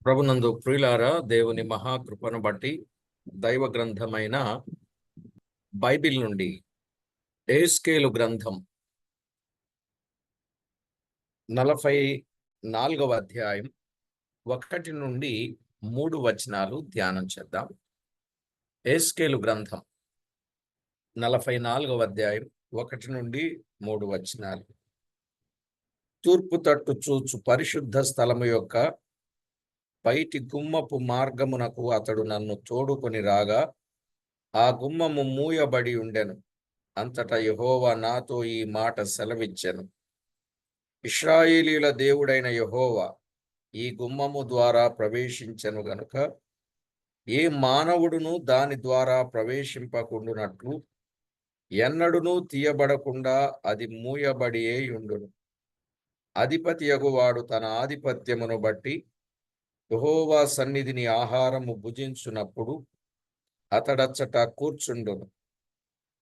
ప్రభునందు ప్రియులారా, దేవుని మహాకృపను బట్టి దైవ గ్రంథమైన బైబిల్ నుండి ఎహెజ్కేలు గ్రంథం 44వ అధ్యాయం 1 నుండి 3 వచనాలు ధ్యానం చేద్దాం. ఎహెజ్కేలు గ్రంథం 44వ అధ్యాయం 1 నుండి 3 వచనాలు. తూర్పు తట్టు చూచు పరిశుద్ధ స్థలము యొక్క బయటి గుమ్మపు మార్గమునకు అతడు నన్ను తోడుకొని రాగా, ఆ గుమ్మము మూయబడి ఉండెను. అంతటా యెహోవా నాతో ఈ మాట సెలవిచ్చెను: ఇశ్రాయేలీయుల దేవుడైన యెహోవా ఈ గుమ్మము ద్వారా ప్రవేశించెను గనుక ఏ మానవుడును దాని ద్వారా ప్రవేశింపకుండునట్లు ఎన్నడునూ తీయబడకుండా అది మూయబడియే యుండును. అధిపతియగువాడు తన ఆధిపత్యమును బట్టి యెహోవా సన్నిధిని ఆహారము భుజించునప్పుడు అతడచ్చట కూర్చుండును.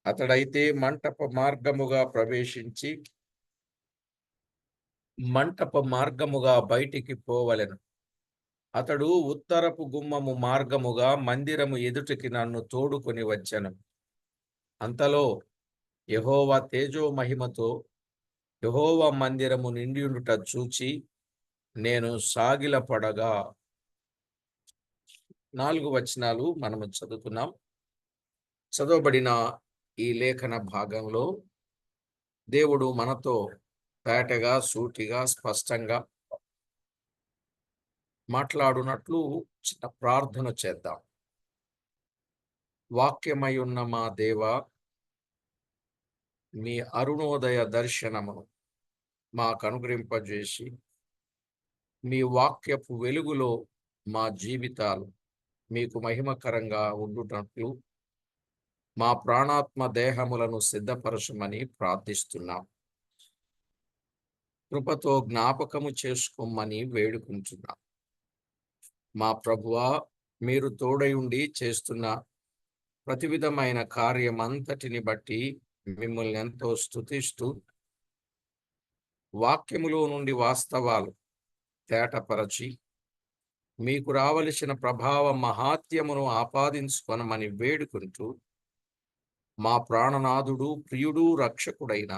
అతడైతే మంటప మార్గముగా బయటికి పోవలెను. అతడు ఉత్తరపు గుమ్మము మార్గముగా మందిరము ఎదుటికి నన్ను తోడుకొని వచ్చెను. అంతలో యెహోవా తేజో మహిమతో యెహోవా మందిరము నిండియుండుట చూచి నేను సాగిలపడగా. 4 వచనాలు మనము చదువుకున్నాం. చదవబడిన ఈ లేఖన భాగంలో దేవుడు మనతో తేటగా, సూటిగా, స్పష్టంగా మాట్లాడునట్లు చిన్న ప్రార్థన చేద్దాం. వాక్యమై ఉన్న మా దేవా, మీ అరుణోదయ దర్శనమును మాకు అనుగ్రహింపజేసి మీ వాక్యపు వెలుగులో మా జీవితాలు మీకు మహిమకరంగా ఉండునట్లు మా ప్రాణాత్మ దేహములను సిద్ధపరచమని ప్రార్థిస్తున్నాం. కృపతో జ్ఞాపకము చేసుకోమని వేడుకుంటున్నాం. మా ప్రభువా, మీరు తోడయుండి చేస్తున్న ప్రతి విధమైన కార్యమంతటిని బట్టి మిమ్మల్ని ఎంతో స్తుతిస్తూ వాక్యములో నుండి వాస్తవాలు తేటపరచి మీకు రావలసిన ప్రభావ మహాత్యమును ఆపాదించుకొనమని వేడుకుంటూ మా ప్రాణనాథుడు, ప్రియుడు, రక్షకుడైన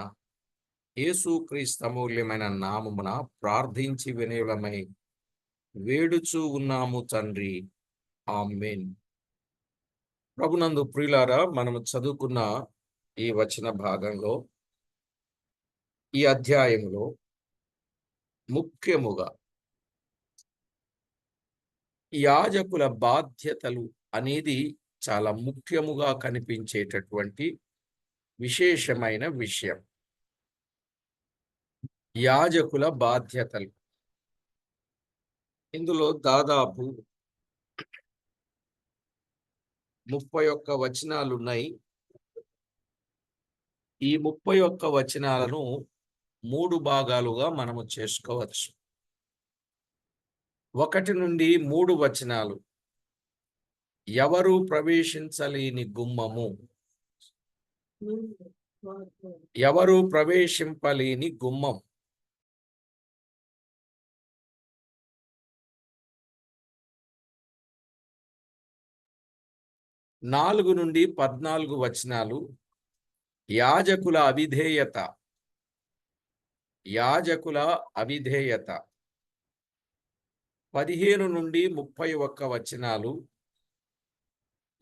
యేసుక్రీస్తు అమూల్యమైన నామమున ప్రార్థించి వినయమై వేడుచూ ఉన్నాము తండ్రి. ఆమేన్. ప్రభునందు ప్రియులారా, మనము చదువుకున్న ఈ వచన భాగంలో, ఈ అధ్యాయంలో ముఖ్యముగా యాజకుల బాధ్యతలు అనేది చాలా ముఖ్యముగా కనిపించేటటువంటి విశేషమైన విషయం. యాజకుల బాధ్యతలు. ఇందులో దాదాపు 31 వచనాలున్నాయి. ఈ 31 వచనాలను 3 భాగాలుగా మనము చేసుకోవచ్చు. 1 నుండి 3 వచనాలు ఎవరు ప్రవేశించలేని గుమ్మము, ఎవరు ప్రవేశింపలేని గుమ్మం. నాలుగు నుండి 14 వచనాలు యాజకుల అవిధేయత. యాజకుల అవిధేయత. 15 నుండి 31 వచనాలు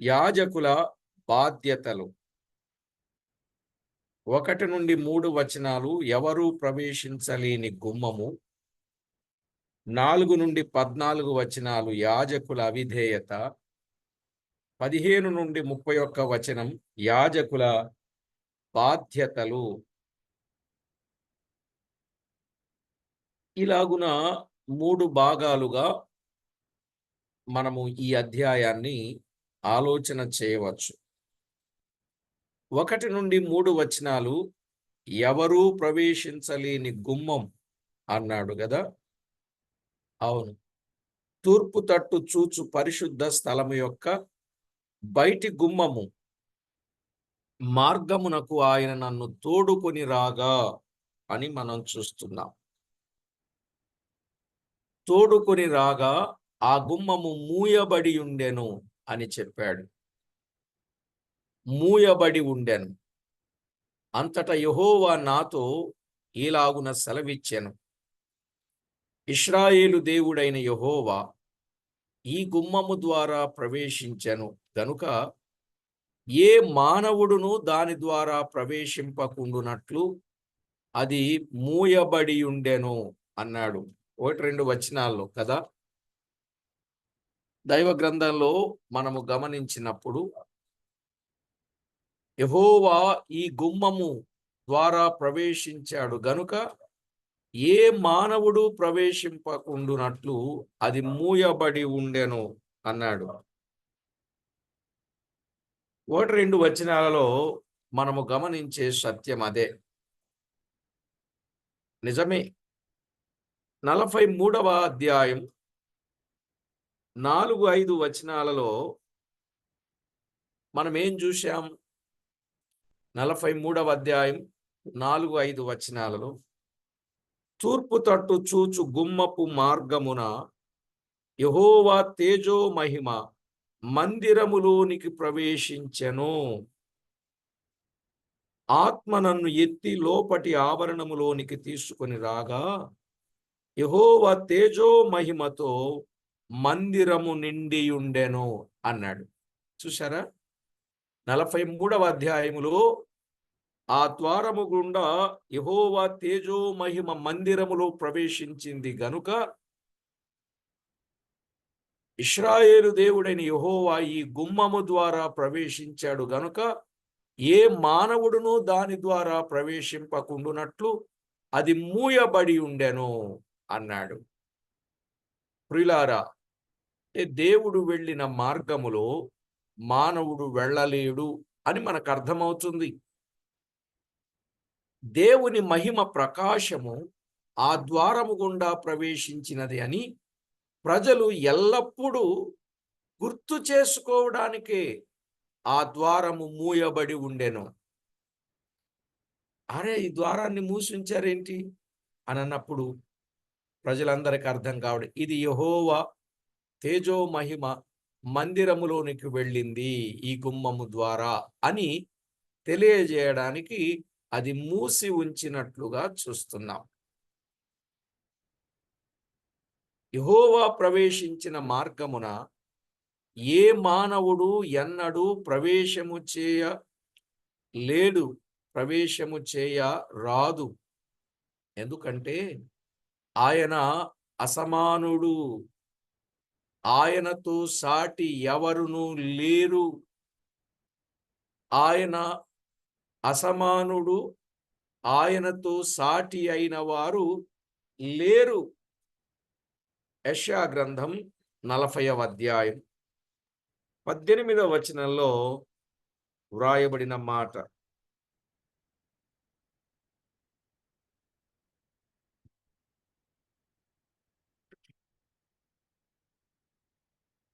యాజకుల బాధ్యతలు. 1 నుండి 3 వచనాలు ఎవరు ప్రవేశించలేని గుమ్మము. 4 నుండి 14 వచనాలు యాజకుల అవిధేయత. 15 నుండి 31 వచనం యాజకుల బాధ్యతలు. ఇలాగున 3 భాగాలుగా మనము ఈ అధ్యాయాన్ని ఆలోచన చేయవచ్చు. 1 నుండి 3 వచనాలు ఎవరూ ప్రవేశించలేని గుమ్మం అన్నాడు కదా. అవును, తూర్పు తట్టు చూచు పరిశుద్ధ స్థలము యొక్క బయటి గుమ్మము మార్గమునకు ఆయన నన్ను తోడుకొని రాగా అని మనం చూస్తున్నాం. తోడుకొని రాగా ఆ గుమ్మము మూయబడి ఉండెను అని చెప్పాడు. మూయబడి ఉండెను. అంతటా యెహోవా నాతో ఈలాగున సెలవిచ్చెను. ఇశ్రాయేలు దేవుడైన యెహోవా ఈ గుమ్మము ద్వారా ప్రవేశించెను గనుక ఏ మానవుడును దాని ద్వారా ప్రవేశింపకుండునట్లు అది మూయబడి ఉండెను అన్నాడు. 1-2 వచనాల్లో కదా. దైవ గ్రంథంలో మనము గమనించినప్పుడు యెహోవా ఈ గుమ్మము ద్వారా ప్రవేశించాడు గనుక ఏ మానవుడు ప్రవేశింపకుండునట్లు అది మూయబడి ఉండెను అన్నాడు. 1-2 వచనాలలో మనము గమనించే సత్యం అదే. నిజమే. 43వ అధ్యాయం 4-5 వచనాలలో మనం ఏం చూశాం? 43వ అధ్యాయం 4-5 వచనాలలో తూర్పు తట్టు చూచు గుమ్మపు మార్గమున యెహోవా తేజో మహిమ మందిరములోనికి ప్రవేశించెను. ఆత్మ నన్ను ఎత్తి లోపటి ఆవరణములోనికి తీసుకొని రాగా యెహోవా తేజో మహిమతో మందిరము నిండియుండెను అన్నాడు. చూసారా? 43వ అధ్యాయములో ఆ ద్వారము గుండా యెహోవా తేజో మహిమ మందిరములో ప్రవేశించింది గనుక ఇశ్రాయేలు దేవుడైన యెహోవా ఈ గుమ్మము ద్వారా ప్రవేశించాడు గనుక ఏ మానవుడును దాని ద్వారా ప్రవేశింపకుండునట్లు అది మూయబడి ఉండెను అన్నాడు. ప్రియులారా, దేవుడు వెళ్ళిన మార్గములో మానవుడు వెళ్ళలేడు అని మనకు అర్థమవుతుంది. దేవుని మహిమ ప్రకాశము ఆ ద్వారము గుండా ప్రవేశించినది అని ప్రజలు ఎల్లప్పుడూ గుర్తు చేసుకోవడానికే ఆ ద్వారము మూయబడి ఉండెను. అరే, ఈ ద్వారాన్ని మూసించారేంటి అని అన్నప్పుడు ప్రజలందరికీ అర్థం కావడం, ఇది యెహోవా తేజో మహిమ మందిరములోనికి వెళ్ళింది ఈ గుమ్మము ద్వారా అని తెలియజేయడానికి అది మూసి ఉంచినట్లుగా చూస్తున్నాం. యెహోవా ప్రవేశించిన మార్గమున ఏ మానవుడు ఎన్నడూ ప్రవేశము చేయ రాదు. ఎందుకంటే ఆయన అసమానుడు, ఆయనతో సాటి ఎవరునూ లేరు. ఆయన అసమానుడు, ఆయనతో సాటి అయిన వారు లేరు. యెషయా గ్రంథం 40వ అధ్యాయం 18వ వచనంలో వ్రాయబడిన మాట.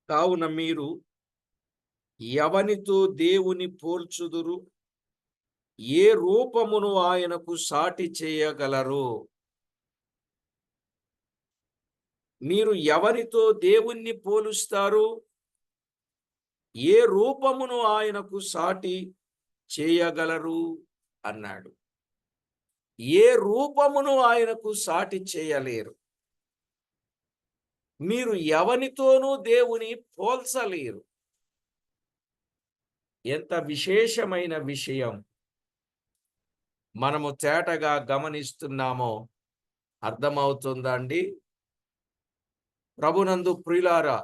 కావున మీరు ఎవనితో దేవుని పోల్చుదురు? ఏ రూపమును ఆయనకు సాటి చేయగలరు? మీరు ఎవరితో దేవుణ్ణి పోలుస్తారు? ఏ రూపమును ఆయనకు సాటి చేయగలరు అన్నాడు. ఏ రూపమును ఆయనకు సాటి చేయలేరు. మీరు ఎవనితోనూ దేవుని పోల్చలేరు. ఎంత విశేషమైన విషయం మనము తేటగా గమనిస్తున్నామో అర్థమవుతుందా అండి? ప్రభునందు ప్రియులారా,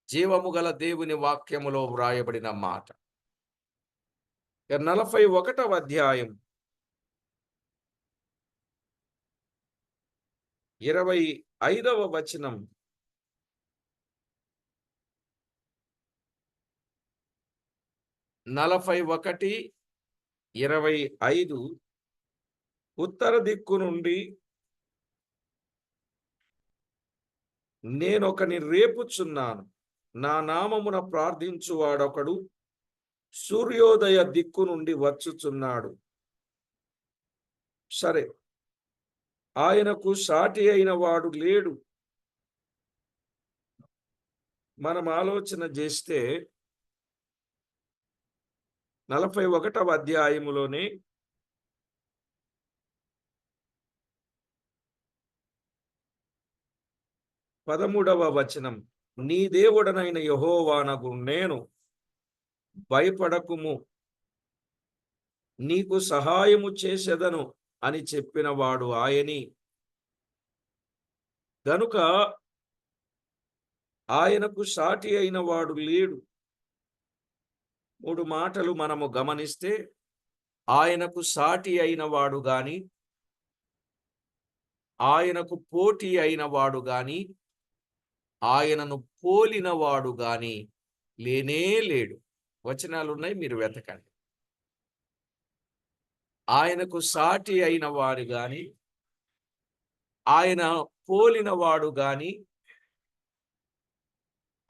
జీవము గల దేవుని వాక్యములో వ్రాయబడిన మాట. 41వ అధ్యాయం 25వ వచనం. 41:25 ఉత్తర దిక్కు నుండి నేనొకని రేపుచున్నాను, నా నామమున ప్రార్థించువాడొకడు సూర్యోదయ దిక్కు నుండి వచ్చుచున్నాడు. సరే, ఆయనకు సాటి అయిన వాడు లేడు. మనం ఆలోచన చేస్తే 41వ అధ్యాయములోనే 13వ వచనం, నీ దేవుడనైన యెహోవానగు నేను భయపడకుము, నీకు సహాయము చేసెదను అని చెప్పిన వాడు ఆయని గనుక ఆయనకు సాటి అయిన వాడు లేడు. 3 మాటలు మనము గమనిస్తే, ఆయనకు సాటి అయిన వాడు గాని, ఆయనకు పోటీ అయిన వాడు గాని, ఆయనను పోలిన వాడు గాని లేనే లేడు. వచనాలున్నాయి, మీరు వెతకండి. ఆయనకు సాటి అయిన వాడు గాని, ఆయన పోలిన వాడు గాని,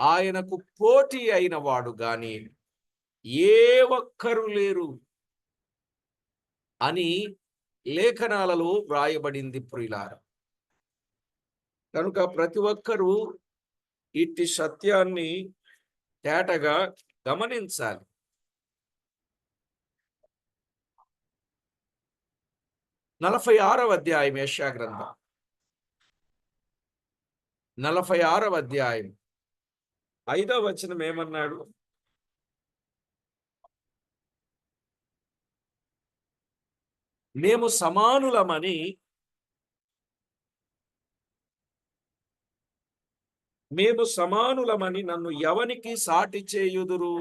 ఆయనకు పోటీ అయిన వాడు గాని ఏ ఒక్కరు లేరు అని లేఖనాలలో వ్రాయబడింది ప్రియులారా. కనుక ప్రతి ఒక్కరూ ఇట్టి సత్యాన్ని తేటగా గమనించాలి. 46వ అధ్యాయం యెషయా గ్రంథం, 46వ అధ్యాయం 5వ వచనం ఏమన్నాడు? మేము సమానులమని నన్ను ఎవనికి సాటి చేయుదురు?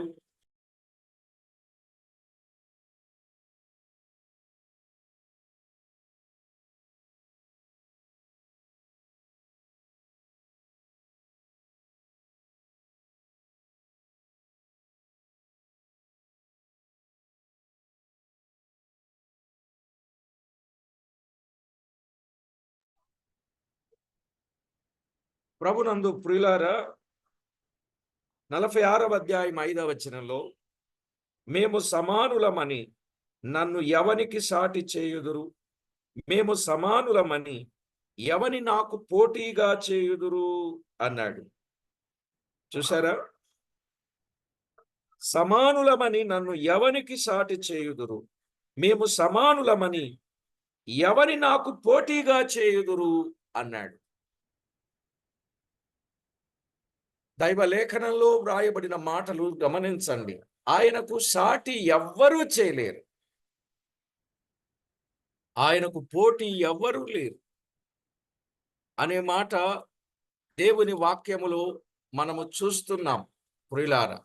ప్రభునందు ప్రియులారా, 46వ అధ్యాయం 5వ వచనంలో, మేము సమానులమని నన్ను ఎవనికి సాటి చేయుదురు? మేము సమానులమని ఎవని నాకు పోటీగా చేయుదురు అన్నాడు. చూసారా? సమానులమని నన్ను ఎవనికి సాటి చేయుదురు? మేము సమానులమని ఎవని నాకు పోటీగా చేయుదురు అన్నాడు. దైవ లేఖనంలో వ్రాయబడిన మాటలు గమనించండి. ఆయనకు సాటి ఎవ్వరూ చేయలేరు, ఆయనకు పోటీ ఎవ్వరూ లేరు అనే మాట దేవుని వాక్యములో మనము చూస్తున్నాం ప్రియులారా.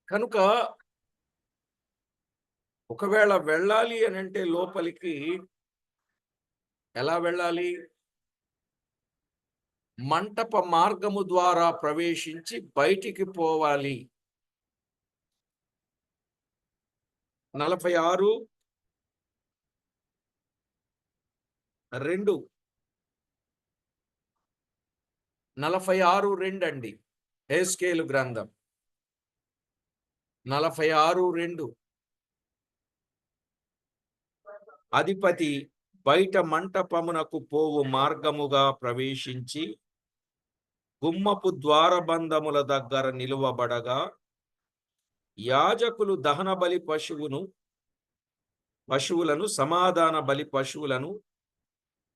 కనుక ఒకవేళ వెళ్ళాలి అని అంటే లోపలికి ఎలా వెళ్ళాలి? మంటప మార్గము ద్వారా ప్రవేశించి బయటికి పోవాలి. 46:2 46:2 అండి, హెస్కేలు గ్రంథం 46:2. అధిపతి బయట మంటపమునకు పోవు మార్గముగా ప్రవేశించి గుమ్మపు ద్వారబంధముల దగ్గర నిలువబడగా, యాజకులు దహన బలి పశువులను సమాధాన బలి పశువులను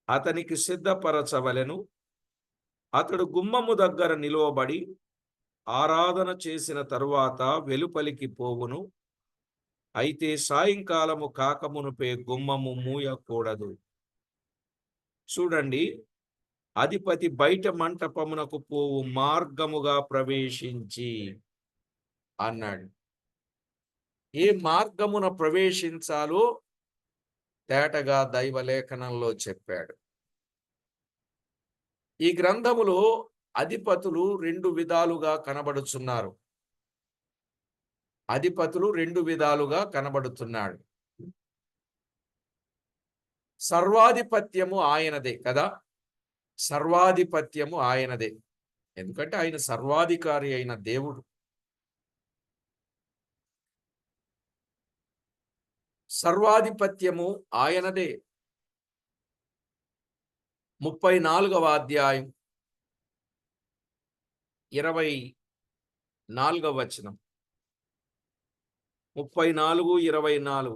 అతనికి సిద్ధపరచవలెను. అతడు గుమ్మము దగ్గర నిలువబడి ఆరాధన చేసిన తరువాత వెలుపలికి పోవును. అయితే సాయంకాలము కాకమునుపే గుమ్మము మూయకూడదు. చూడండి, అధిపతి బయట మంటపమునకు పోవు మార్గముగా ప్రవేశించి అన్నాడు. ఏ మార్గమున ప్రవేశించాలో తేటగా దైవలేఖనంలో చెప్పాడు. ఈ గ్రంథములో అధిపతులు 2 విధాలుగా కనబడుచున్నారు. అధిపతులు 2 విధాలుగా కనబడుతున్నాడు. సర్వాధిపత్యము ఆయనదే కదా, సర్వాధిపత్యము ఆయనదే. ఎందుకంటే ఆయన సర్వాధికారి అయిన దేవుడు. సర్వాధిపత్యము ఆయనదే. 34వ అధ్యాయం 24వ వచనం. 34:24.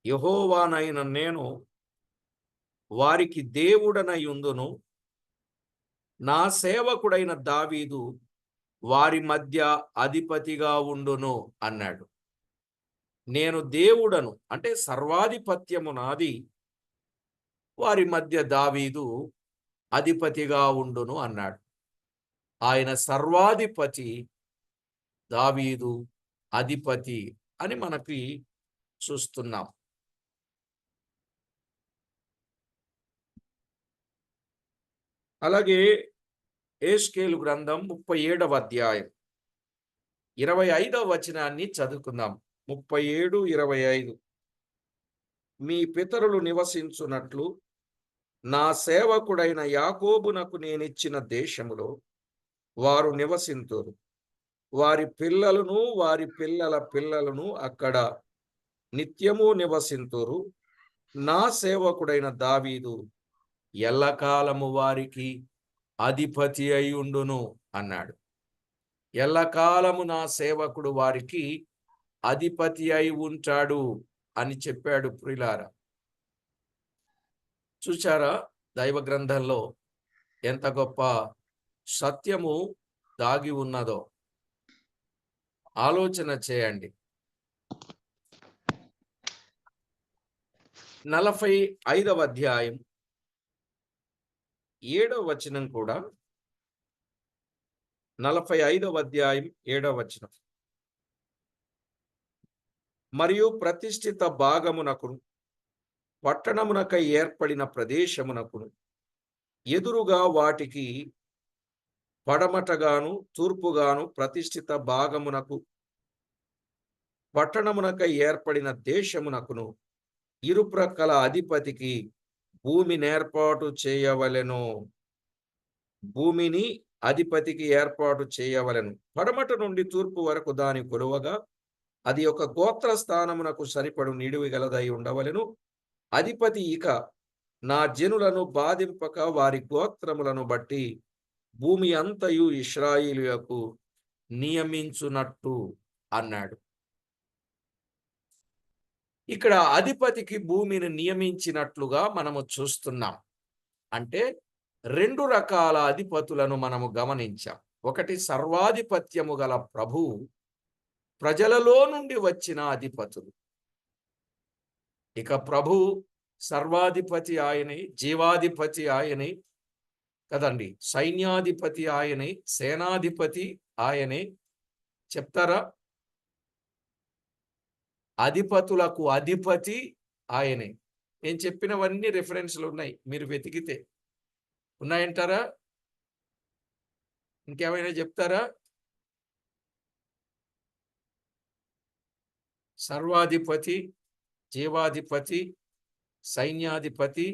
యెహోవానైన నేను వారికి దేవుడనై ఉందును, నా సేవకుడైన దావీదు వారి మధ్య అధిపతిగా ఉండును అన్నాడు. నేను దేవుడను అంటే సర్వాధిపత్యము నాది, వారి మధ్య దావీదు అధిపతిగా ఉండును అన్నాడు. ఆయన సర్వాధిపతి, దావీదు అధిపతి అని మనకి చూస్తున్నాం. అలాగే యెహెజ్కేలు గ్రంథం 37వ అధ్యాయం 25వ వచనాన్ని చదువుకుందాం. 37:25. మీ పితరులు నివసించున్నట్లు నా సేవకుడైన యాకోబునకు నేనిచ్చిన దేశములో వారు నివసింతురు, వారి పిల్లలను వారి పిల్లల పిల్లలను అక్కడ నిత్యము నివసింతురు. నా సేవకుడైన దావీదు ఎల్లకాలము వారికి అధిపతి అయి ఉండును అన్నాడు. ఎల్లకాలము నా సేవకుడు వారికి అధిపతి అయి ఉంటాడు అని చెప్పాడు. ప్రియులారా, చూచారా దైవ గ్రంథంలో ఎంత గొప్ప సత్యము దాగి ఉన్నదో ఆలోచన చేయండి. 45వ అధ్యాయం 7వ వచనం కూడా. 45వ అధ్యాయం 7వ వచనం. మరియు ప్రతిష్ఠిత భాగమునకును పట్టణమునకై ఏర్పడిన ప్రదేశమునకును ఎదురుగా వాటికి పడమటగాను తూర్పుగాను ప్రతిష్ఠిత భాగమునకు పట్టణమునకై ఏర్పడిన దేశమునకును ఇరుప్రక్కల అధిపతికి భూమిని ఏర్పాటు చేయవలెను. భూమిని అధిపతికి ఏర్పాటు చేయవలెను. పడమట నుండి తూర్పు వరకు దాని కొలువగా అది ఒక గోత్ర స్థానమునకు సరిపడు నిడివి గలదై ఉండవలెను. అధిపతి ఇక నా జనులను బాధింపక వారి గోత్రములను బట్టి భూమి అంతయు ఇశ్రాయేలులకు నియమించునట్టు అన్నాడు. ఇక్కడ అధిపతికి భూమిని నియమించినట్లుగా మనము చూస్తున్నాం. అంటే 2 రకాల అధిపతులను మనము గమనించాం. ఒకటి సర్వాధిపత్యము గల ప్రభువు, ప్రజలలో నుండి వచ్చిన అధిపతులు. ఇక ప్రభు సర్వాధిపతి ఆయనే, జీవాధిపతి ఆయనే కదండి, సైన్యాధిపతి ఆయనే, సేనాధిపతి ఆయనే. చెప్తారా? అధిపతులకు అధిపతి ఆయనే. నేను చెప్పినవన్నీ రిఫరెన్స్లు ఉన్నాయి, మీరు వెతికితే ఉన్నాయంటారా? ఇంకేమైనా చెప్తారా? సర్వాధిపతి, జీవాధిపతి, సైన్యాధిపతి,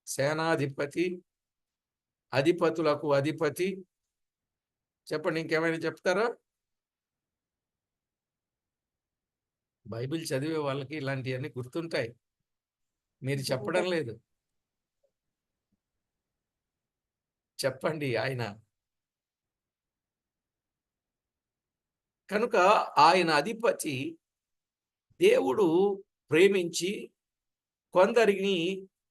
సేనాధిపతి, అధిపతులకు అధిపతి. చెప్పండి, ఇంకేమైనా చెప్తారా? బైబిల్ చదివే వాళ్ళకి ఇలాంటివన్నీ గుర్తుంటాయి, మీరు చెప్పడం లేదు. చెప్పండి. ఆయన కనుక ఆయన అధిపతి. దేవుడు ప్రేమించి కొందరిని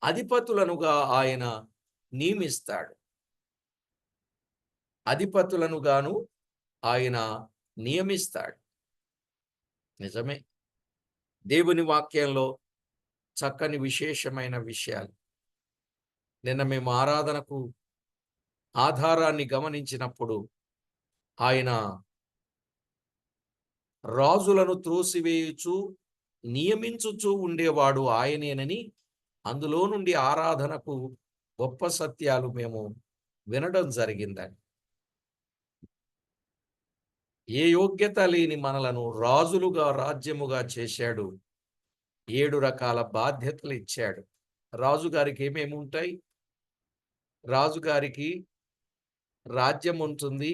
అధిపతులనుగా ఆయన నియమిస్తాడు. అధిపతులనుగాను ఆయన నియమిస్తాడు. నిజమే, దేవుని వాక్యంలో చక్కని విశేషమైన విషయాలు. నిన్న మేము ఆరాధనకు ఆధారాన్ని గమనించినప్పుడు ఆయన రాజులను త్రోసివేయుచు నియమించుచూ ఉండేవాడు ఆయనేనని, అందులో నుండి ఆరాధనకు గొప్ప సత్యాలు మేము వినడం జరిగిందని. ఏ యోగ్యత లేని మనలను రాజులుగా, రాజ్యముగా చేశాడు. 7 రకాల బాధ్యతలు ఇచ్చాడు. రాజుగారికి ఏమేమి ఉంటాయి? రాజుగారికి రాజ్యం ఉంటుంది,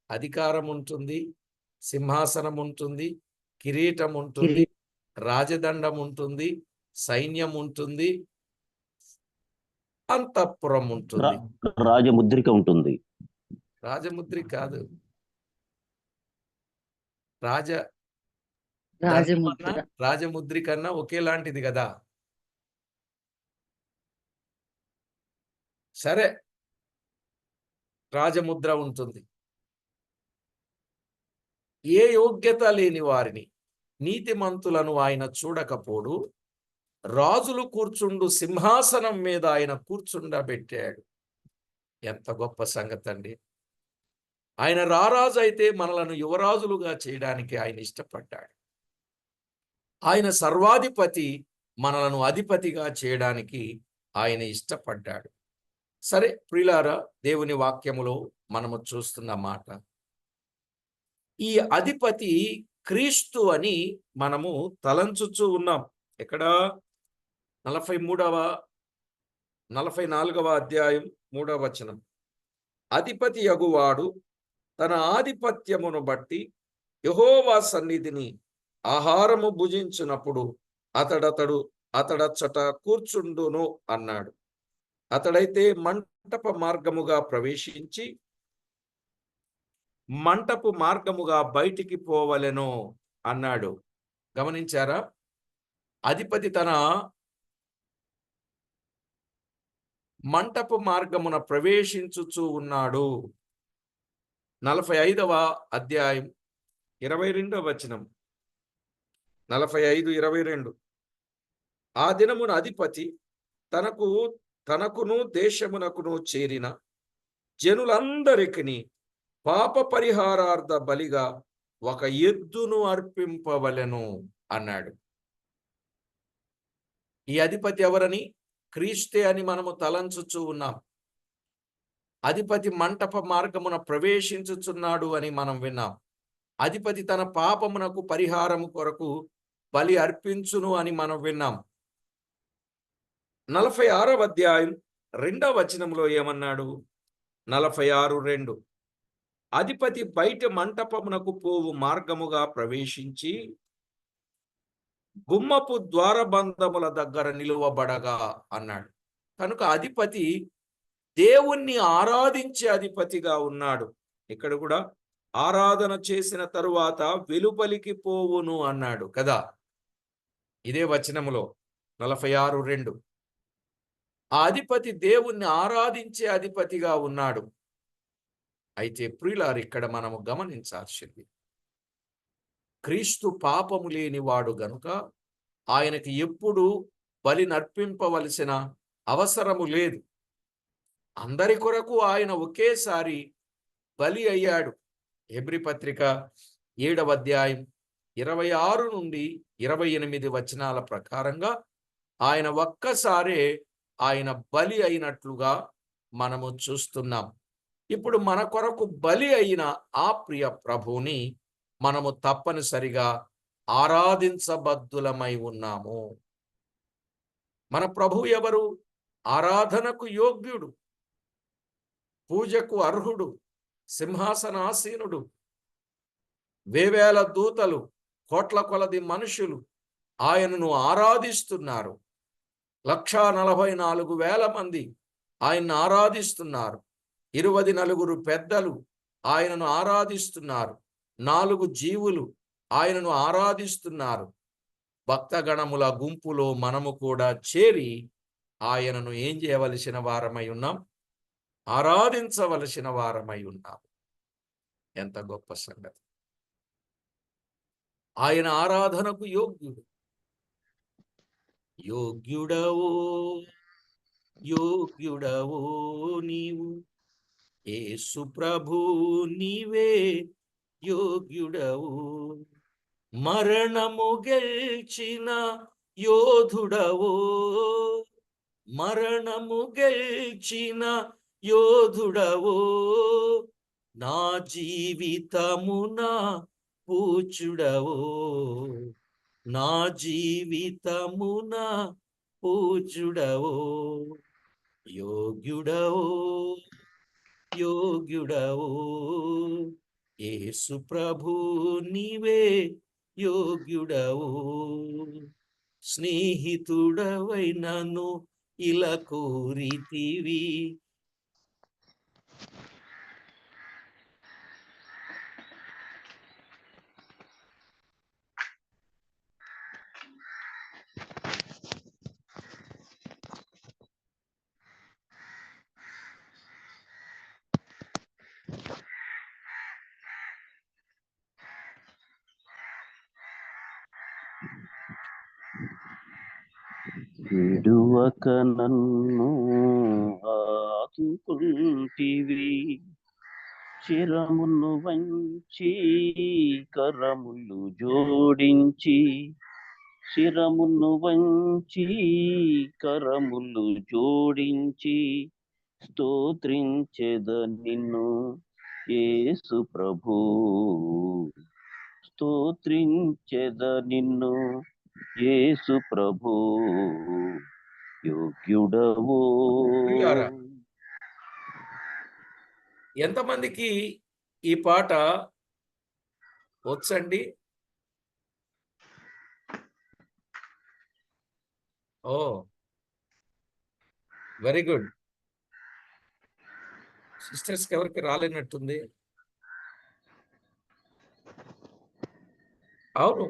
అధికారం ఉంటుంది, సింహాసనం ఉంటుంది, కిరీటం ఉంటుంది, రాజదండం ఉంటుంది, సైన్యం ఉంటుంది. అంతఃపురం ఉంటుంది. రాజముద్రిక ఉంటుంది. రాజముద్రి కాదు, రాజ రాజముద్ర. రాజముద్రి కన్నా ఒకేలాంటిది కదా. సరే, రాజముద్ర ఉంటుంది. ఏ యోగ్యత లేని వారిని, నీతిమంతులను ఆయన చూడకపోడు. రాజులు కూర్చుండు సింహాసనం మీద ఆయన కూర్చుండబెట్టాడు. ఎంత గొప్ప సంగతి అండి. ఆయన రారాజు అయితే మనలను యువరాజులుగా చేయడానికి ఆయన ఇష్టపడ్డాడు. ఆయన సర్వాధిపతి, మనలను అధిపతిగా చేయడానికి ఆయన ఇష్టపడ్డాడు. సరే ప్రియులారా, దేవుని వాక్యములో మనము చూస్తున్న మాట, ఈ అధిపతి క్రీస్తు అని మనము తలంచుచూ ఉన్నాం. ఎక్కడ? 44వ అధ్యాయం 3వ వచనం. అధిపతి యగువాడు తన ఆధిపత్యమును బట్టి యెహోవా సన్నిధిని ఆహారము భుజించినప్పుడు అతడచ్చట కూర్చుండును అన్నాడు. అతడైతే మంటప మార్గముగా ప్రవేశించి మంటపు మార్గముగా బయటికి పోవలెను అన్నాడు. గమనించారా? అధిపతి తన మంటపు మార్గమున ప్రవేశించుచూ ఉన్నాడు. 45వ అధ్యాయం 22వ వచనం. 45:22. ఆ దినమున అధిపతి తనకును దేశమునకును చేరిన జనులందరికీ పాప పరిహారార్థ బలిగా ఒక ఎద్దును అర్పింపవలెను అన్నాడు. ఈ అధిపతి ఎవరని? క్రీస్తే అని మనము తలంచుచూ ఉన్నాం. అధిపతి మంటప మార్గమున ప్రవేశించుచున్నాడు అని మనం విన్నాం. అధిపతి తన పాపమునకు పరిహారము కొరకు బలి అర్పించును అని మనం విన్నాం. 46వ అధ్యాయం 2వ వచనంలో ఏమన్నాడు? 46:2. అధిపతి బయట మంటపమునకు పోవు మార్గముగా ప్రవేశించి గుమ్మపు ద్వారబంధముల దగ్గర నిలువబడగా అన్నాడు. కనుక అధిపతి దేవుణ్ణి ఆరాధించే అధిపతిగా ఉన్నాడు. ఇక్కడ కూడా ఆరాధన చేసిన తరువాత వెలుపలికి పోవును అన్నాడు కదా. ఇదే వచనములో 46:2. ఆ అధిపతి దేవుణ్ణి ఆరాధించే అధిపతిగా ఉన్నాడు. అయితే ప్రియులారు, ఇక్కడ మనము గమనించాల్సింది, క్రీస్తు పాపము లేనివాడు గనుక ఆయనకి ఎప్పుడు బలి నర్పింపవలసిన అవసరము లేదు. అందరి కొరకు ఆయన ఒకేసారి బలి అయ్యాడు. హెబ్రీ పత్రిక 7వ అధ్యాయం 26 నుండి 28 వచనాల ప్రకారంగా ఆయన ఒక్కసారే ఆయన బలి అయినట్లుగా మనము చూస్తున్నాం. ఇప్పుడు మన కొరకు బలి అయిన ఆ ప్రియ ప్రభువుని మనము తప్పనిసరిగా ఆరాధించబద్దులమై ఉన్నాము. మన ప్రభువు ఎవరు? ఆరాధనకు యోగ్యుడు, పూజకు అర్హుడు, సింహాసనాసీనుడు. వేవేల దూతలు, కోట్ల కొలది మనుషులు ఆయనను ఆరాధిస్తున్నారు. 1,44,000 మంది ఆయన్ని ఆరాధిస్తున్నారు. 24 పెద్దలు ఆయనను ఆరాధిస్తున్నారు. 4 జీవులు ఆయనను ఆరాధిస్తున్నారు. భక్తగణముల గుంపులో మనము కూడా చేరి ఆయనను ఏం చేయవలసిన వారమై ఉన్నాం? ఆరాధించవలసిన వారమై ఉన్నాం. ఎంత గొప్ప సంగతి! ఆయన ఆరాధనకు యోగ్యుడు. యోగ్యుడవో యోగ్యుడవో నీవు యేసు ప్రభు, నీవే యోగ్యుడవు. మరణము గెల్చిన యోధుడవో, మరణము గెల్చిన యోధుడవో, నా జీవితమున పూజుడవో, నా జీవితమున పూజుడవో. యోగ్యుడవో యోగ్యుడవో యేసు ప్రభు, నీవే యోగ్యుడవో. స్నేహితుడవై నన్ను ఇలా కోరితివి. విడువక నన్ను ఆదుకుంటివి, శిరమును వంచి కరములు జోడించి, శిరమును వంచి కరములు జోడించి, స్తోత్రించెద నిన్ను యేసు ప్రభు, స్తోత్రించెద నిన్ను యేసు ప్రభు, యోగ్యుడవో. ప్రియులారా, ఎంతమందికి ఈ పాట వచ్చండి? ఓ, వెరీ గుడ్. సిస్టర్స్కి ఎవరికి రాలేనట్టుంది. అవును,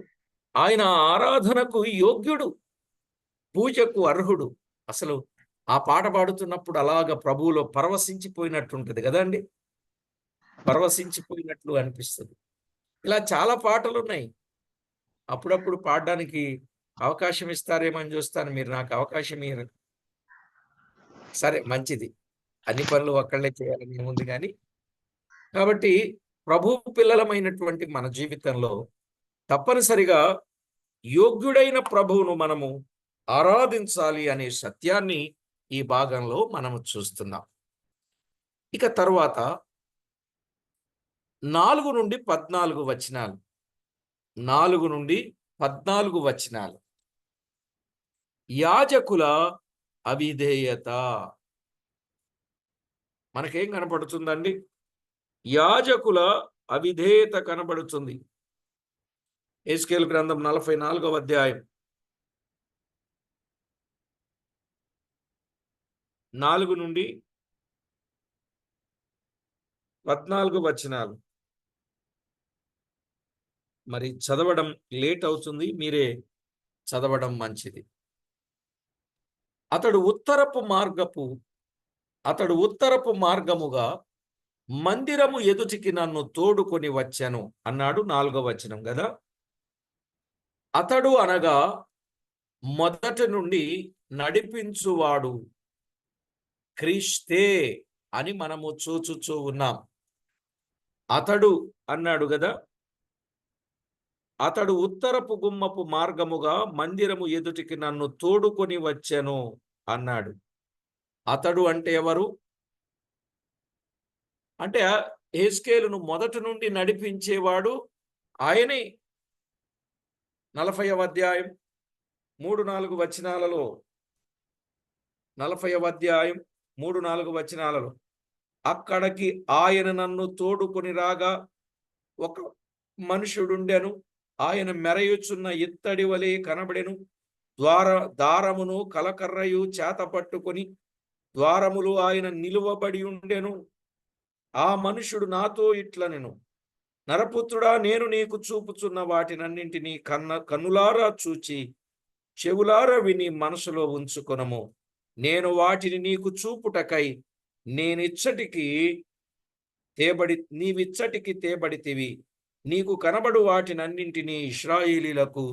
ఆయన ఆరాధనకు యోగ్యుడు, పూజకు అర్హుడు. అసలు ఆ పాట పాడుతున్నప్పుడు అలాగ ప్రభువులో పరవశించిపోయినట్టుంటది కదండి, పరవశించిపోయినట్లు అనిపిస్తుంది. ఇలా చాలా పాటలు ఉన్నాయి. అప్పుడప్పుడు పాడడానికి అవకాశం ఇస్తారేమో అని చూస్తాను. మీరు నాకు అవకాశం ఇయ్యరు. సరే, మంచిది. అన్ని పనులు ఒక్కళ్ళే చేయాలని ఏముంది కానీ. కాబట్టి ప్రభు పిల్లలమైనటువంటి మన జీవితంలో తప్పనిసరిగా యోగ్యుడైన ప్రభువును మనము ఆరాధించాలి అనే సత్యాన్ని ఈ భాగంలో మనము చూస్తున్నాం. ఇక తరువాత 4 నుండి 14 వచనాలు. 4 నుండి 14 వచనాలు. యాజకుల అవిధేయత. మనకేం కనపడుతుందండి? యాజకుల అవిధేయత కనబడుతుంది. యెహెజ్కేలు గ్రంథం 44వ అధ్యాయం 4 నుండి 14 వచనాలు. మరి చదవడం లేట్ అవుతుంది, మీరే చదవడం మంచిది. అతడు ఉత్తరపు మార్గముగా మందిరము ఎదుటికి నన్ను తోడుకొని వచ్చాను అన్నాడు. 4వ వచనం కదా. అతడు అనగా మొదటి నుండి నడిపించువాడు క్రీస్తే అని మనము చూచుచూ ఉన్నాం. అతడు అన్నాడు కదా. అతడు ఉత్తరపు గుమ్మపు మార్గముగా మందిరము ఎదుటికి నన్ను తోడుకొని వచ్చాను అన్నాడు. అతడు అంటే ఎవరు? అంటే యెహెజ్కేలును మొదటి నుండి నడిపించేవాడు ఆయనే. 40వ అధ్యాయం 3-4 వచనాలలో, 40వ అధ్యాయం 3-4 వచనాలలో అక్కడికి ఆయన నన్ను తోడుకొని రాగా ఒక మనుషుడుండెను. ఆయన మెరయుచున్న ఇత్తడి వలె కనబడెను. దారమును కలకర్రయు చేత పట్టుకొని ద్వారములు ఆయన నిలువబడి ఉండెను. ఆ మనుషుడు నాతో ఇట్లనెను, నరపుత్రుడా, నేను నీకు చూపుచున్న వాటినన్నింటినీ కన్నులారా చూచి చెవులారా విని మనసులో ఉంచుకొనము. నేను వాటిని నీకు చూపుటకై నీవిచ్చటికి తేబడితివి. నీకు కనబడు వాటినన్నింటినీ ఇశ్రాయేలీలకు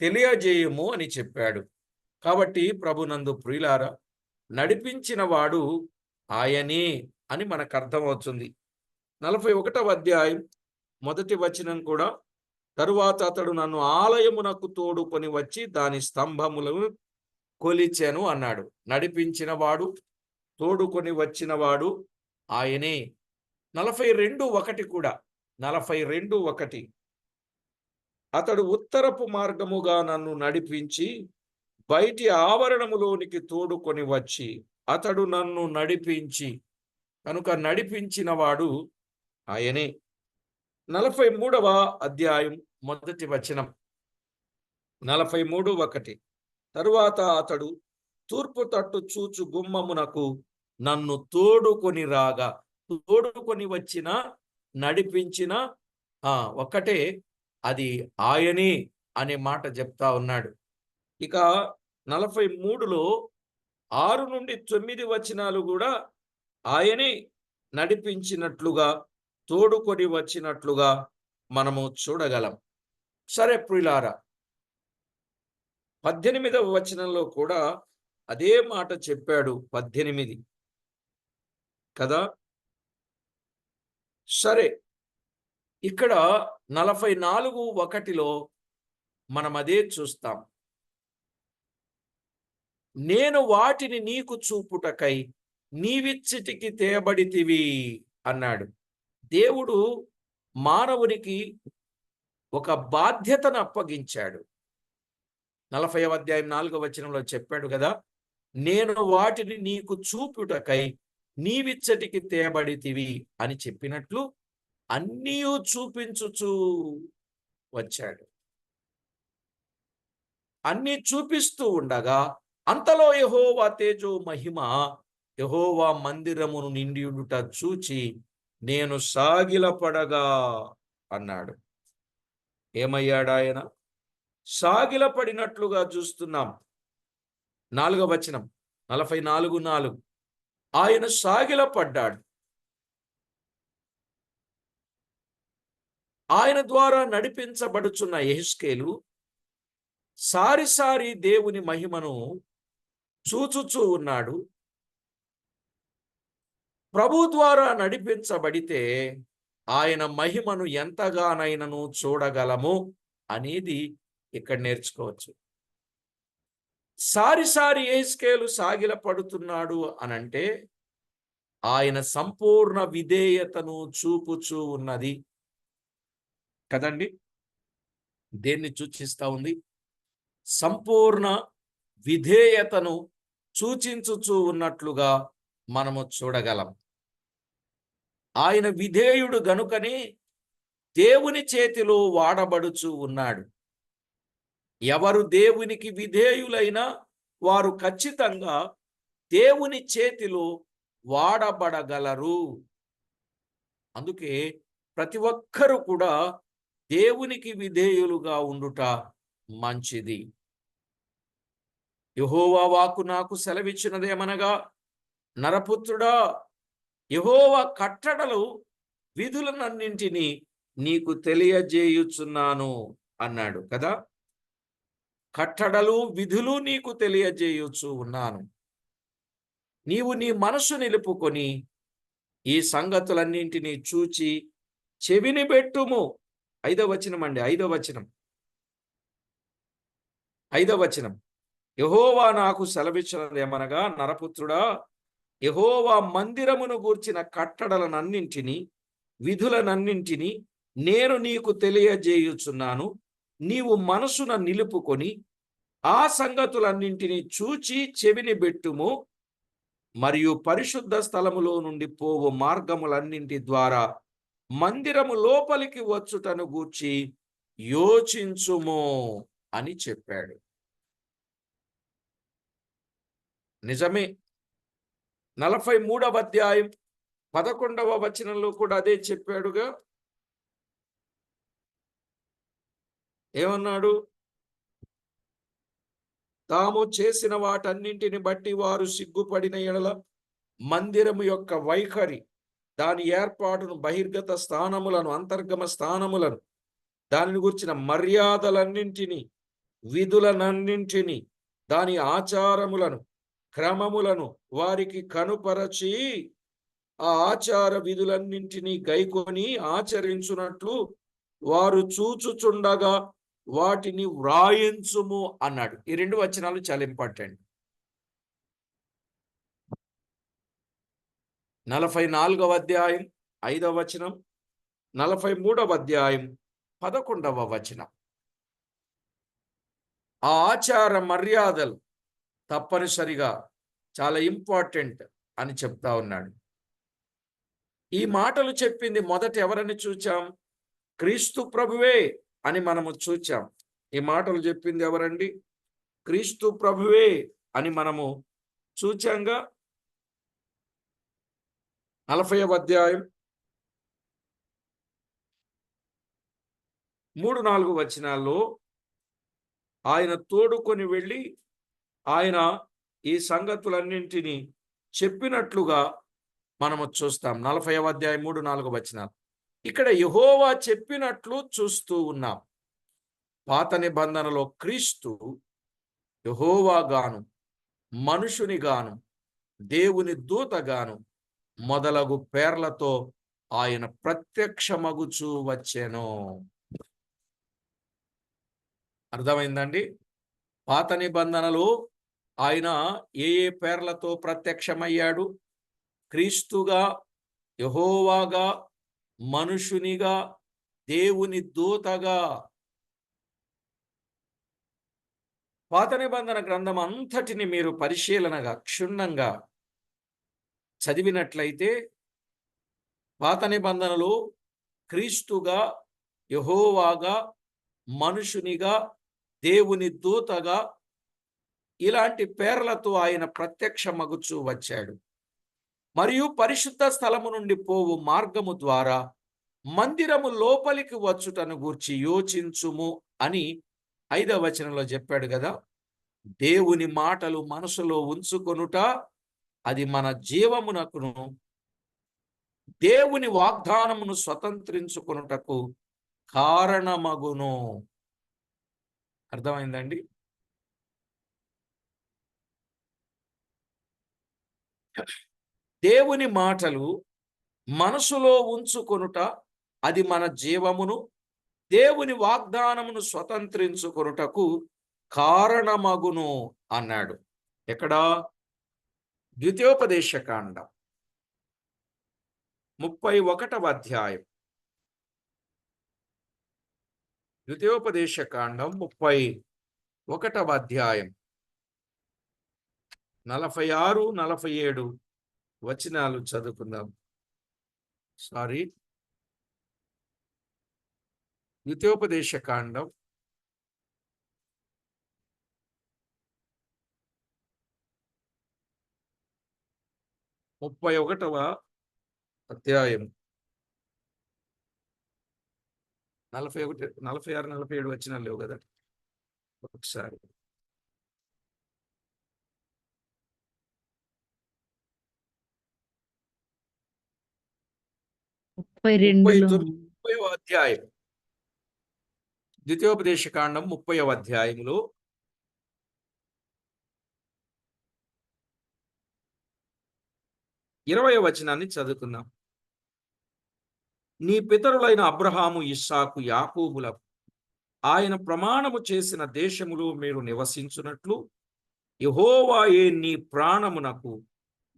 తెలియజేయము అని చెప్పాడు. కాబట్టి ప్రభునందు ప్రియులారా, నడిపించిన వాడు ఆయనే అని మనకు అర్థమవుతుంది. 41వ అధ్యాయం 1వ వచనం కూడా, తరువాత అతడు నన్ను ఆలయమునకు తోడుకొని వచ్చి దాని స్తంభములను కొలిచెను అన్నాడు. నడిపించిన వాడు, తోడుకొని వచ్చినవాడు ఆయనే. 42:1 కూడా, 42:1, అతడు ఉత్తరపు మార్గముగా నన్ను నడిపించి బయటి ఆవరణములోనికి తోడుకొని వచ్చి, అతడు నన్ను నడిపించి, కనుక నడిపించిన వాడు ఆయనే. 43వ అధ్యాయం 1వ వచనం, 43:1, తరువాత అతడు తూర్పు తట్టు చూచు గుమ్మమునకు నన్ను తోడుకొని రాగా, తోడుకొని వచ్చిన, నడిపించిన ఒక్కటే, అది ఆయనే అనే మాట చెప్తా ఉన్నాడు. ఇక 43లో 6 నుండి 9 వచనాలు కూడా ఆయనే నడిపించినట్లుగా, తోడుకొని వచ్చినట్లుగా మనము చూడగలం. సరే ప్రియులారా, 18వ వచనంలో కూడా అదే మాట చెప్పాడు. 18 కదా. సరే, ఇక్కడ 44:1లో మనం అదే చూస్తాం. నేను వాటిని నీకు చూపుటకై నీవిచ్చటికి తేబడితివి అన్నాడు. దేవుడు మానవునికి ఒక బాధ్యతను అప్పగించాడు. 40వ అధ్యాయం 4వ వచనంలో చెప్పాడు కదా, నేను వాటిని నీకు చూపుటకై నీవిచ్చటికి తేబడితివి అని చెప్పినట్లు అన్నీ చూపించుచూ వచ్చాడు. అన్నీ చూపిస్తూ ఉండగా అంతలో యెహోవా తేజో మహిమ యెహోవా మందిరమును నిండియుండుట చూచి నేను సాగిలపడగా అన్నాడు. ఏమయ్యాడు ఆయన? సాగిలపడినట్లుగా చూస్తున్నాం. 4వ వచనం 44:4 ఆయన సాగిలపడ్డాడు. ఆయన ద్వారా నడిపించబడుచున్న యెహెజ్కేలు సారి దేవుని మహిమను చూచుచూ ఉన్నాడు. ప్రభు ద్వారా నడిపించబడితే ఆయన మహిమను ఎంతగానైనను చూడగలము అనేది ఇక్కడ నేర్చుకోవచ్చు. సారి యెహెజ్కేలు సాగిలపడుతున్నాడు అనంటే ఆయన సంపూర్ణ విధేయతను చూపుచూ ఉన్నది కదండి. దేన్ని సూచిస్తా ఉంది? సంపూర్ణ విధేయతను సూచించుచూ ఉన్నట్లుగా మనము చూడగలం. ఆయన విధేయుడు గనుకనే దేవుని చేతిలో వాడబడుచూ ఉన్నాడు. ఎవరు దేవునికి విధేయులైనా వారు ఖచ్చితంగా దేవుని చేతిలో వాడబడగలరు. అందుకే ప్రతి ఒక్కరూ కూడా దేవునికి విధేయులుగా ఉండుట మంచిది. యెహోవా వాక్కు నాకు సెలవిచ్చినదేమనగా, నరపుత్రుడా, యెహోవా కట్టడలు విధులనన్నింటినీ నీకు తెలియజేయుచున్నాను అన్నాడు కదా. కట్టడలు విధులు నీకు తెలియజేయుచు ఉన్నాను. నీవు నీ మనసు నిలుపుకొని ఈ సంగతులన్నింటినీ చూచి చెవిని పెట్టుము. 5వ వచనం అండి, 5వ వచనం. 5వ వచనం, యెహోవా నాకు సెలవిచ్చినదేమనగా, నరపుత్రుడా, యెహోవా మందిరమును గూర్చిన కట్టడలనన్నింటినీ విధులనన్నింటినీ నేను నీకు తెలియజేయుచున్నాను. నీవు మనసున నిలుపుకొని ఆ సంగతులన్నింటినీ చూచి చెవిని పెట్టుము. మరియు పరిశుద్ధ స్థలములో నుండి పోవు మార్గములన్నింటి ద్వారా మందిరము లోపలికి వచ్చుటను గూర్చి యోచించుము అని చెప్పాడు. నిజమే. 43వ అధ్యాయం 11వ వచనంలో కూడా అదే చెప్పాడుగా. ఏమన్నాడు? తాము చేసిన వాటన్నింటిని బట్టి వారు సిగ్గుపడిన ఎడల మందిరము యొక్క వైఖరి, దాని ఏర్పాటును, బహిర్గత స్థానములను, అంతర్గమ స్థానములను, దానిని గురించిన మర్యాదలన్నింటినీ, విధులనన్నింటినీ, దాని ఆచారములను, క్రమములను వారికి కనుపరచి ఆ ఆచార విధులన్నింటినీ గైకొని ఆచరించున్నట్లు వారు చూచుచుండగా వాటిని వ్రాయించుము అన్నాడు. ఈ 2 వచనాలు చాలా ఇంపార్టెంట్. 44వ అధ్యాయం 5వ వచనం, 43వ అధ్యాయం 11వ వచనం. ఆ ఆచార మర్యాదలు తప్పనిసరిగా చాలా ఇంపార్టెంట్ అని చెప్తా ఉన్నాడు. ఈ మాటలు చెప్పింది మొదట ఎవరని చూచాం? క్రీస్తు ప్రభువే అని మనము చూచాం. ఈ మాటలు చెప్పింది ఎవరండి? క్రీస్తు ప్రభువే అని మనము చూచాంగా 40వ అధ్యాయం 3-4 వచనాల్లో ఆయన తోడుకొని వెళ్ళి ఆయన ఈ సంగతులన్నింటినీ చెప్పినట్లుగా మనము చూస్తాం. 40వ అధ్యాయం 3-4 వచనాలు. ఇక్కడ యెహోవా చెప్పినట్లు చూస్తూ ఉన్నాం. పాత నిబంధనలో క్రీస్తు యెహోవాగాను, మనుషునిగాను, దేవుని దూతగాను మొదలగు పేర్లతో ఆయన ప్రత్యక్షమగుచూ వచ్చెను. అర్థమైందండి? పాత నిబంధనలో ఆయన ఏ ఏ పేర్లతో ప్రత్యక్షమయ్యాడు? క్రీస్తుగా, యెహోవాగా, మనుషునిగా, దేవుని దూతగా. పాత నిబంధన గ్రంథం అంతటిని మీరు పరిశీలనగా క్షుణ్ణంగా చదివినట్లయితే పాత నిబంధనలో క్రీస్తుగా, యెహోవాగా, మనుషునిగా, దేవుని దూతగా ఇలాంటి పేర్లతో ఆయన ప్రత్యక్షమగుచూ వచ్చాడు. మరియు పరిశుద్ధ స్థలము నుండి పోవు మార్గము ద్వారా మందిరము లోపలికి వచ్చుటను గూర్చి యోచించుము అని 5వ వచనంలో చెప్పాడు కదా. దేవుని మాటలు మనసులో ఉంచుకొనుట అది మన జీవమునకును దేవుని వాగ్దానమును స్వతంత్రించుకొనుటకు కారణమగును. అర్థమైందండి? దేవుని మాటలు మనసులో ఉంచుకొనుట అది మన జీవమును దేవుని వాగ్దానమును స్వతంత్రించుకొనుటకు కారణమగును అన్నాడు. ఎక్కడ? ద్వితీయోపదేశకాండం 31వ అధ్యాయం. ద్వితీయోపదేశకాండం 31వ అధ్యాయం 46, 47 వచనాలు చదువుకుందాం. ద్వితీయోపదేశకాండం 31వ అధ్యాయం 41, 46, 47 వచనాలు లేవు కదా. ఒకసారి 30వ అధ్యాయం ద్వితీయోపదేశకాండం 30వ అధ్యాయంలో 20వ వచనాన్ని చదువుకుందాం. నీ పితరులైన అబ్రహాము, ఇస్సాకు, యాకోబులకు ఆయన ప్రమాణము చేసిన దేశములో మీరు నివసించున్నట్లు యెహోవాయే నీ ప్రాణమునకు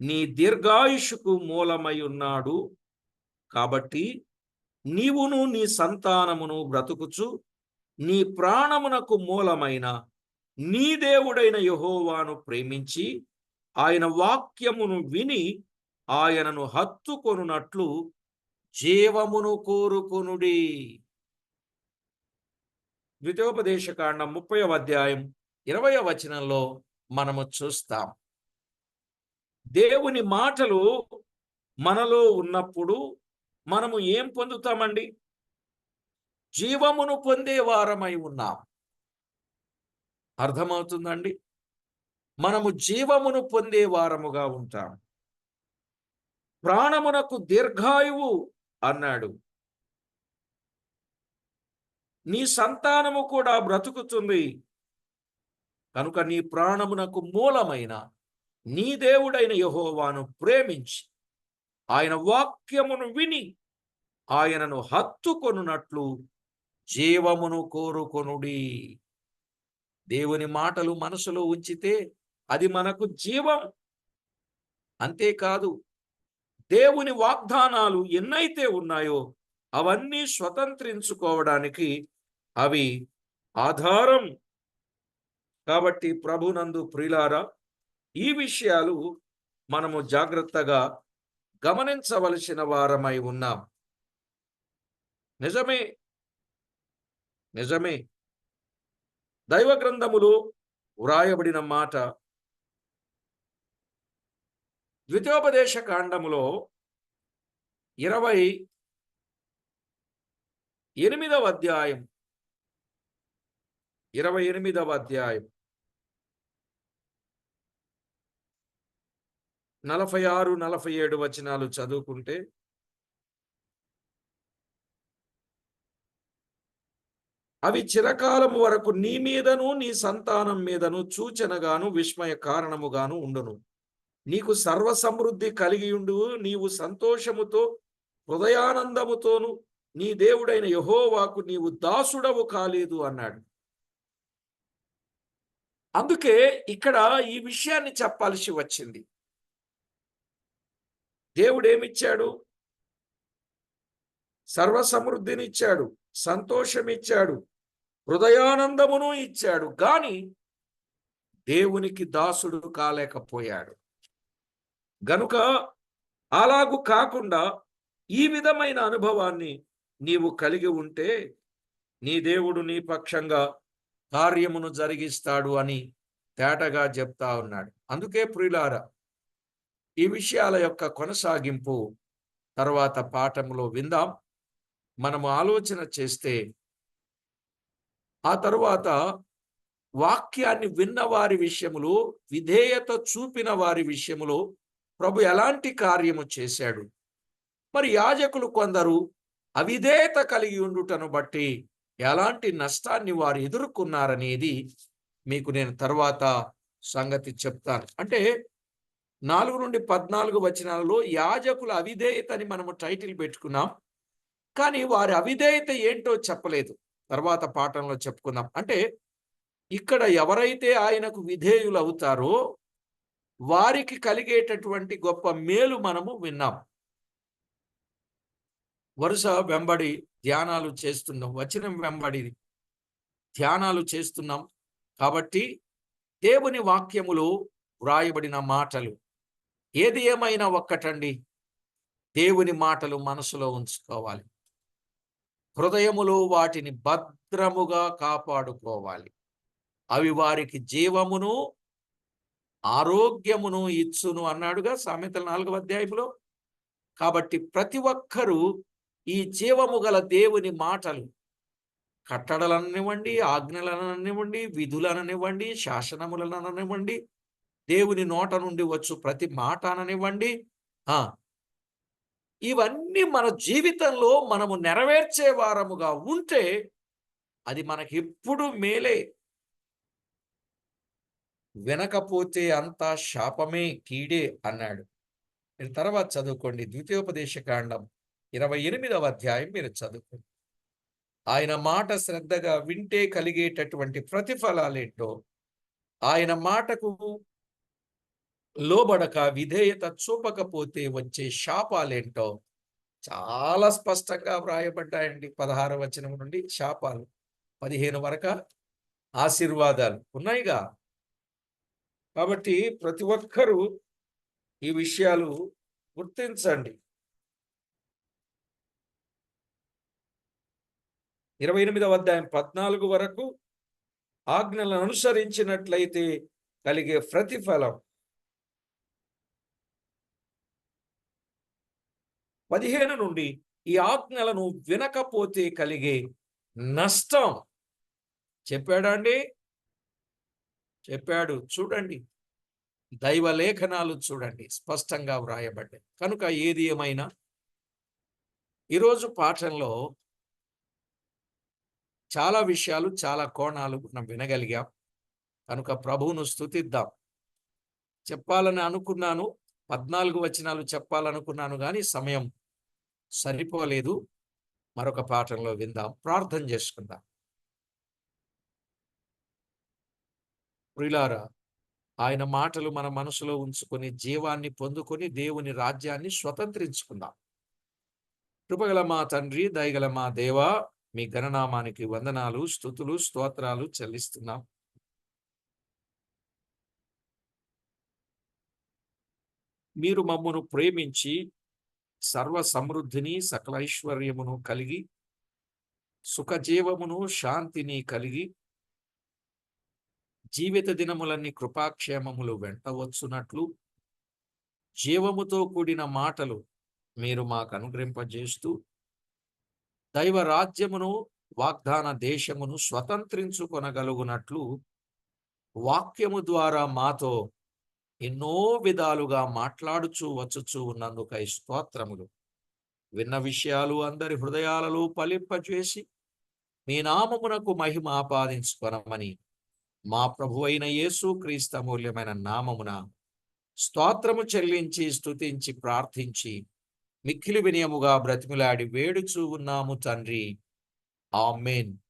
నీ దీర్ఘాయుష్కు మూలమై ఉన్నాడు. కాబట్టి నీవును నీ సంతానమును బ్రతుకుచు నీ ప్రాణమునకు మూలమైన నీ దేవుడైన యెహోవాను ప్రేమించి ఆయన వాక్యమును విని ఆయనను హత్తుకొనున్నట్లు జీవమును కోరుకొనుడి. ద్వితీయోపదేశకాండం 30వ అధ్యాయం 20వ వచనంలో మనము చూస్తాం. దేవుని మాటలు మనలో ఉన్నప్పుడు మనము ఏం పొందుతామండి? జీవమును పొందే వారమై ఉన్నాం. అర్థమవుతుందండి? మనము జీవమును పొందే వారముగా ఉంటాం. ప్రాణమునకు దీర్ఘాయువు అన్నాడు. నీ సంతానము కూడా బ్రతుకుతుంది కనుక నీ ప్రాణమునకు మూలమైన నీ దేవుడైన యెహోవాను ప్రేమించి ఆయన వాక్యమును విని ఆయనను హత్తుకొనున్నట్లు జీవమును కోరుకొనుడి. దేవుని మాటలు మనసులో ఉంచితే అది మనకు జీవం. అంతేకాదు, దేవుని వాగ్దానాలు ఎన్నైతే ఉన్నాయో అవన్నీ స్వతంత్రించుకోవడానికి అవి ఆధారం. కాబట్టి ప్రభునందు ప్రియులారా, ఈ విషయాలు మనము జాగ్రత్తగా గమనించవలసిన వారమై ఉన్నాం. నిజమే నిజమే దైవ గ్రంథములో వ్రాయబడిన మాట ద్వితీయోపదేశ కాండములో 28వ అధ్యాయం 46, 47 వచనాలు చదువుకుంటే, అవి చిరకాలము వరకు నీ మీదను నీ సంతానం మీదను సూచనగాను విస్మయ కారణముగాను ఉండును. నీకు సర్వ సమృద్ధి కలిగియుండు. నీవు సంతోషముతో హృదయానందముతోను నీ దేవుడైన యెహోవాకు నీవు దాసుడవు కాలేదు అన్నాడు. అందుకే ఇక్కడ ఈ విషయాన్ని చెప్పాల్సి వచ్చింది. దేవుడు ఏమిచ్చాడు? సర్వ సమృద్ధిని ఇచ్చాడు, సంతోషం ఇచ్చాడు, హృదయానందమును ఇచ్చాడు. గాని దేవునికి దాసుడు కాలేకపోయాడు. గనుక అలాగు కాకుండా ఈ విధమైన అనుభవాన్ని నీవు కలిగి ఉంటే నీ దేవుడు నీ పక్షంగా కార్యమును జరిగిస్తాడు అని తేటగా చెప్తా ఉన్నాడు. అందుకే ప్రియులారా, ఈ విషయాల యొక్క కొనసాగింపు తర్వాత పాఠంలో విందాం. మనము ఆలోచన చేస్తే ఆ తరువాత వాక్యాన్ని విన్న వారి విషయములో, విధేయత చూపిన వారి విషయములో ప్రభు ఎలాంటి కార్యము చేశాడు, మరి యాజకులు కొందరు అవిధేయత కలిగి ఉండుటను బట్టి ఎలాంటి నష్టాన్ని వారు ఎదుర్కొన్నారనేది మీకు నేను తర్వాత సంగతి చెప్తాను. అంటే 4 నుండి 14 వచనాలలో యాజకుల అవిధేయతని మనము టైటిల్ పెట్టుకున్నాం. కానీ వారి అవిధేయత ఏంటో చెప్పలేదు. తర్వాత పాఠంలో చెప్పుకుందాం. అంటే ఇక్కడ ఎవరైతే ఆయనకు విధేయులు అవుతారో వారికి కలిగేటటువంటి గొప్ప మేలు మనము విన్నాం. వరుస వెంబడి ధ్యానాలు చేస్తున్నాం, వచనం వెంబడి ధ్యానాలు చేస్తున్నాం. కాబట్టి దేవుని వాక్యములో వ్రాయబడిన మాటలు ఏది ఏమైనా ఒక్కటండి, దేవుని మాటలు మనసులో ఉంచుకోవాలి, హృదయములో వాటిని భద్రముగా కాపాడుకోవాలి. అవి వారికి జీవమును ఆరోగ్యమును ఇచ్చును అన్నాడుగా సామెతల 4వ అధ్యాయంలో. కాబట్టి ప్రతి ఒక్కరూ ఈ జీవము గల దేవుని మాటలు, కట్టడలనివ్వండి, ఆజ్ఞలనివ్వండి, విధులనివ్వండి, శాసనములనివ్వండి, దేవుని నోట నుండి వచ్చు ప్రతి మాట అననివ్వండి, ఇవన్నీ మన జీవితంలో మనము నెరవేర్చే వారముగా ఉంటే అది మనకి ఎప్పుడు మేలే. వినకపోతే అంతా శాపమే, కీడే అన్నాడు. మీరు తర్వాత చదువుకోండి, ద్వితీయోపదేశ కాండం 28వ అధ్యాయం మీరు చదువుకోండి. ఆయన మాట శ్రద్ధగా వింటే కలిగేటటువంటి ప్రతిఫలాలేంటో, ఆయన మాటకు లోబడక విధేయత చూపకపోతే వచ్చే శాపాలేంటో చాలా స్పష్టంగా వ్రాయబడ్డాయండి. 16వ వచనం నుండి శాపాలు, 15 వరకు ఆశీర్వాదాలు ఉన్నాయిగా. కాబట్టి ప్రతి ఒక్కరూ ఈ విషయాలు గుర్తించండి. 28వ అధ్యాయం 14 వరకు ఆజ్ఞలను అనుసరించినట్లయితే కలిగే ప్రతిఫలం, 15 నుండి ఈ ఆజ్ఞలను వినకపోతే కలిగే నష్టం చెప్పాడా అండి? చెప్పాడు. చూడండి, దైవ లేఖనాలు చూడండి, స్పష్టంగా వ్రాయబడ్డాయి. కనుక ఏది ఏమైనా ఈరోజు పాఠంలో చాలా విషయాలు, చాలా కోణాలు మనం వినగలిగాం. కనుక ప్రభువును స్తుతిద్దాం. చెప్పాలని అనుకున్నాను, 14 వచనాలు చెప్పాలనుకున్నాను, కానీ సమయం సరిపోలేదు. మరొక పాఠంలో విందాం. ప్రార్థన చేసుకుందాం. ప్రియులారా, ఆయన మాటలు మన మనసులో ఉంచుకొని జీవాన్ని పొందుకొని దేవుని రాజ్యాన్ని స్వతంత్రించుకుందాం. కృపగల మా తండ్రి, దయగల మా దేవా, మీ ఘననామానికి వందనాలు, స్తుతులు, స్తోత్రాలు చెల్లిస్తున్నాం. మీరు మమ్మను ప్రేమించి సర్వ సమృద్ధిని, సకల ఐశ్వర్యమును కలిగి, సుఖజీవమును, శాంతిని కలిగి, జీవిత దినములన్నీ కృపాక్షేమములు వెంటవచ్చునట్లు జీవముతో కూడిన మాటలు మీరు మాకు అనుగ్రహింపజేస్తూ దైవ రాజ్యమును వాగ్దాన దేశమును స్వతంత్రించుకొనగలుగునట్లు వాక్యము ద్వారా మాతో ఎన్నో విధాలుగా మాట్లాడుచూ వచ్చుచూ ఉన్నందుకై స్తోత్రములు. విన్న విషయాలు అందరి హృదయాలలో ఫలింపజేసి మీ నామమునకు మహిమ ఆపాదించుకొనమని మా ప్రభువైన యేసు క్రీస్తు అమూల్యమైన నామమున స్తోత్రము చెల్లించి స్తుతించి ప్రార్థించి మిక్కిలి వినయముగా బ్రతిమిలాడి వేడుచూ ఉన్నాము తండ్రి. ఆమేన్.